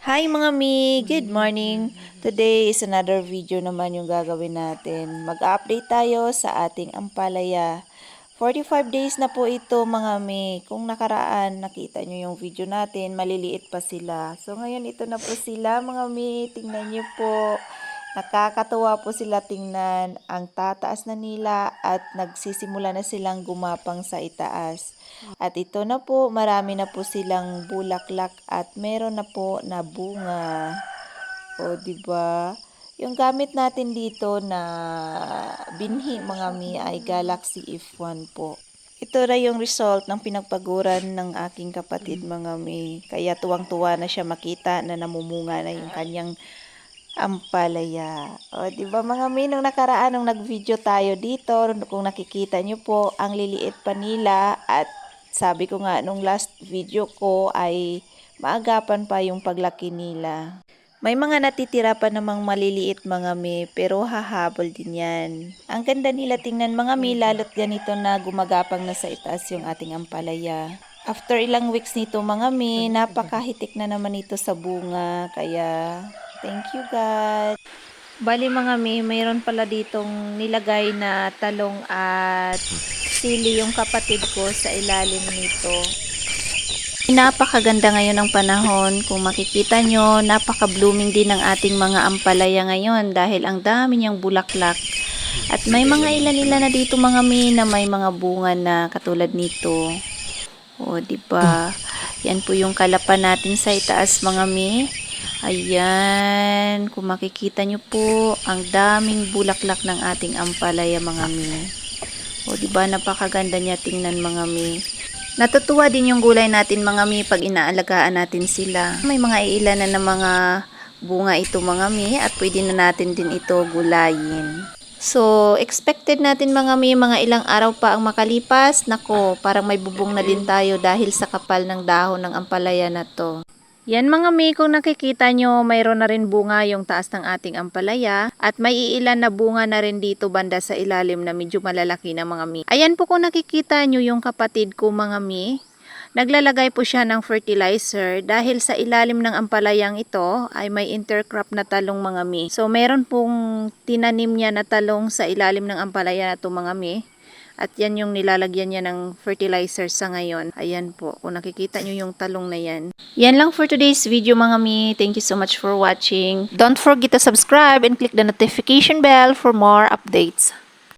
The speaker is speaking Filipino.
Hi mga mi! Good morning! Today is another video naman yung gagawin natin. Mag-update tayo sa ating ampalaya. 45 days na po ito mga mi. Kung nakaraan, nakita nyo yung video natin, maliliit pa sila. So ngayon ito na po sila mga mi. Tingnan nyo po. Nakakatuwa po sila tingnan. Ang tataas na nila at nagsisimula na silang gumapang sa itaas. At ito na po, marami na po silang bulaklak at meron na po na bunga. O, diba? Yung gamit natin dito na binhi mga mi ay Galaxy F1 po. Ito na yung result ng pinagpaguran ng aking kapatid mga mi. Kaya tuwang-tuwa na siya makita na namumunga na yung kanyang ampalaya. O, di ba mga mi, nung nakaraan, nung nag-video tayo dito, kung nakikita nyo po, ang liliit pa nila at sabi ko nga, nung last video ko ay maagapan pa yung paglaki nila. May mga natitira pa namang maliliit mga mi, pero hahabol din yan. Ang ganda nila tingnan mga mi, lalo't ganito na gumagapang na sa itaas yung ating ampalaya. After ilang weeks nito mga mi, napakahitik na naman ito sa bunga, kaya thank you God. Bali mga mi, mayroon pala ditong nilagay na talong at sili yung kapatid ko sa ilalim nito. Napakaganda ngayon ng panahon. Kung makikita nyo, napaka-blooming din ng ating mga ampalaya ngayon dahil ang dami niyang bulaklak. At may mga ilan-ilan na dito mga mi na may mga bunga na katulad nito. O, diba? Yan po yung kalapan natin sa itaas mga mi. Ayan, kung makikita nyo po, ang daming bulaklak ng ating ampalaya mga mi. O, diba, napakaganda niya tingnan mga mi. Natutuwa din yung gulay natin mga mi pag inaalagaan natin sila. May mga iilan na mga bunga ito mga mi at pwede na natin din ito gulayin. So, expected natin mga mi, mga ilang araw pa ang makalipas. Nako, parang may bubong na din tayo dahil sa kapal ng dahon ng ampalaya na to. Yan mga mi, kung nakikita nyo, mayroon na rin bunga yung taas ng ating ampalaya at may iilan na bunga na rin dito banda sa ilalim na medyo malalaki na mga mi. Ayan po kung nakikita nyo yung kapatid ko mga mi, naglalagay po siya ng fertilizer dahil sa ilalim ng ampalayang ito ay may intercrop na talong mga mi. So meron pong tinanim niya na talong sa ilalim ng ampalaya na ito mga mi. At yan yung nilalagyan niya ng fertilizer sa ngayon. Ayan po, kung nakikita nyo yung talong na yan. Yan lang for today's video mga mi. Thank you so much for watching. Don't forget to subscribe and click the notification bell for more updates.